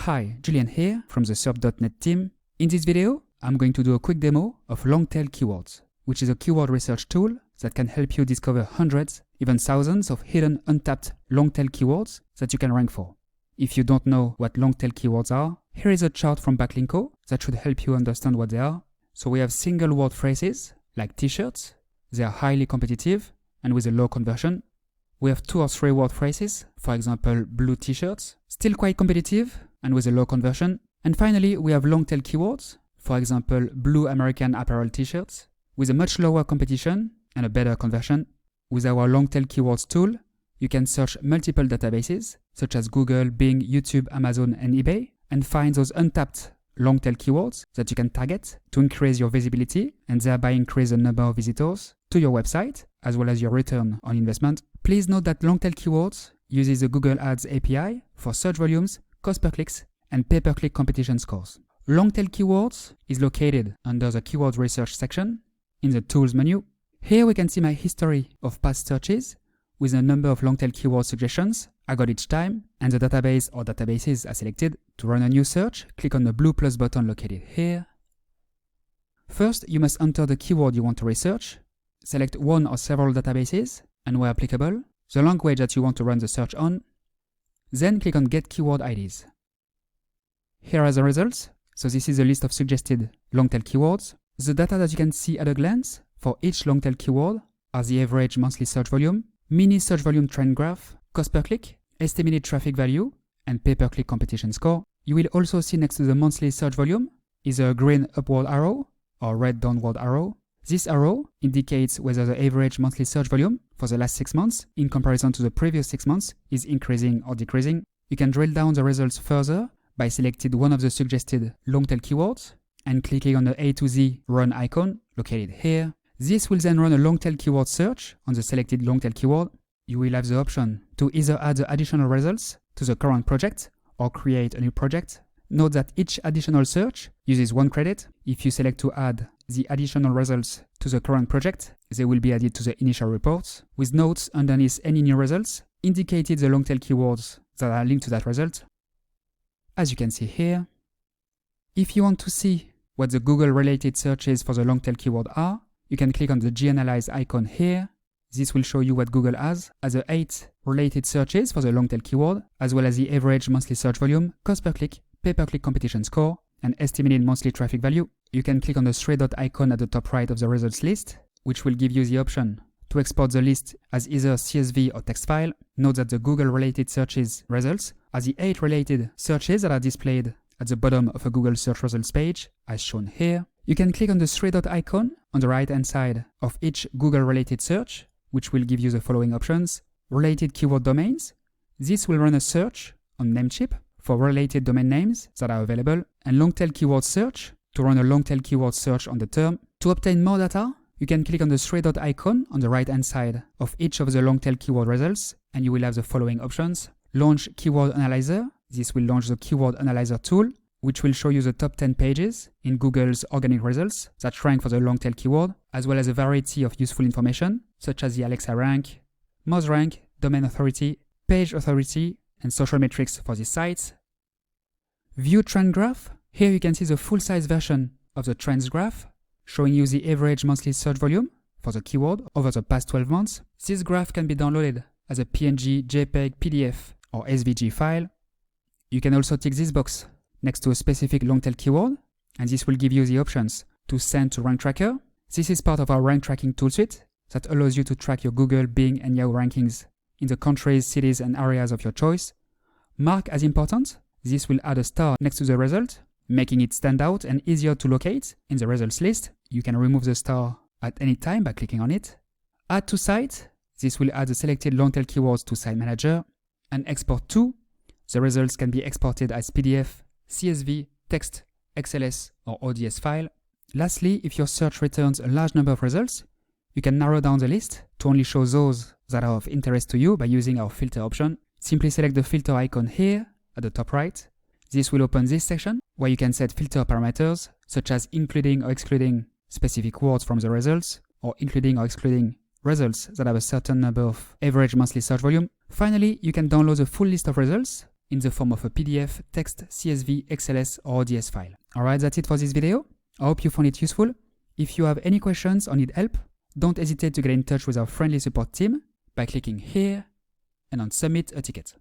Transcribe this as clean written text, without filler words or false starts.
Hi, Julian here from the SERP.net team. In this video, I'm going to do a quick demo of Long-Tail Keywords, which is a keyword research tool that can help you discover hundreds, even thousands of hidden untapped long-tail keywords that you can rank for. If you don't know what long-tail keywords are, here is a chart from Backlinko that should help you understand what they are. So we have single word phrases like t-shirts. They are highly competitive and with a low conversion. We have 2 or 3 word phrases, for example, blue t-shirts, still quite competitive and with a low conversion. And finally, we have long-tail keywords, for example, blue American Apparel t-shirts, with a much lower competition and a better conversion. With our long-tail keywords tool, you can search multiple databases, such as Google, Bing, YouTube, Amazon, and eBay, and find those untapped long-tail keywords that you can target to increase your visibility and thereby increase the number of visitors to your website, as well as your return on investment. Please note that long-tail keywords uses the Google Ads API for search volumes, cost per clicks, and pay-per-click competition scores. Long-tail keywords is located under the keyword research section in the tools menu. Here we can see my history of past searches with a number of long-tail keyword suggestions I got each time, and the database or databases I selected. To run a new search, click on the blue plus button located here. First, you must enter the keyword you want to research. Select one or several databases, and where applicable, the language that you want to run the search on. Then click on Get Keyword IDs. Here are the results. So this is a list of suggested long-tail keywords. The data that you can see at a glance for each long-tail keyword are the average monthly search volume, mini search volume trend graph, cost per click, estimated traffic value, and pay-per-click competition score. You will also see next to the monthly search volume either a green upward arrow or red downward arrow. This arrow indicates whether the average monthly search volume for the last 6 months in comparison to the previous 6 months is increasing or decreasing. You can drill down the results further by selecting one of the suggested long-tail keywords and clicking on the A to Z run icon located here. This will then run a long-tail keyword search on the selected long-tail keyword. You will have the option to either add the additional results to the current project or create a new project. Note that each additional search uses 1 credit. If you select to add the additional results to the current project, they will be added to the initial reports, with notes underneath any new results indicating the long-tail keywords that are linked to that result. As you can see here, if you want to see what the Google-related searches for the long-tail keyword are, you can click on the Ganalyze icon here. This will show you what Google has as the 8 related searches for the long-tail keyword, as well as the average monthly search volume, cost per click, pay-per-click competition score, and estimated monthly traffic value. You can click on the 3-dot icon at the top right of the results list, which will give you the option to export the list as either CSV or text file. Note that the Google-related searches results are the 8 related searches that are displayed at the bottom of a Google search results page, as shown here. You can click on the 3-dot icon on the right-hand side of each Google-related search, which will give you the following options. Related keyword domains. This will run a search on Namecheap for related domain names that are available, and long-tail keyword search to run a long-tail keyword search on the term. To obtain more data, you can click on the 3-dot icon on the right-hand side of each of the long-tail keyword results, and you will have the following options. Launch Keyword Analyzer. This will launch the Keyword Analyzer tool, which will show you the top 10 pages in Google's organic results that rank for the long-tail keyword, as well as a variety of useful information, such as the Alexa rank, Moz rank, domain authority, page authority, and social metrics for these sites. View Trend Graph. Here you can see the full-size version of the trends graph, showing you the average monthly search volume for the keyword over the past 12 months. This graph can be downloaded as a PNG, JPEG, PDF, or SVG file. You can also tick this box next to a specific long-tail keyword, and this will give you the options to send to Rank Tracker. This is part of our rank tracking toolsuite that allows you to track your Google, Bing, and Yahoo rankings in the countries, cities, and areas of your choice. Mark as important. This will add a star next to the result, making it stand out and easier to locate in the results list. You can remove the star at any time by clicking on it. Add to Site. This will add the selected long-tail keywords to Site Manager. And Export to. The results can be exported as PDF, CSV, text, XLS, or ODS file. Lastly, if your search returns a large number of results, you can narrow down the list to only show those that are of interest to you by using our filter option. Simply select the filter icon here at the top right. This will open this section where you can set filter parameters, such as including or excluding specific words from the results, or including or excluding results that have a certain number of average monthly search volume. Finally, you can download the full list of results in the form of a PDF, text, CSV, XLS, or ODS file. Alright, that's it for this video. I hope you found it useful. If you have any questions or need help, don't hesitate to get in touch with our friendly support team by clicking here and on Submit a Ticket.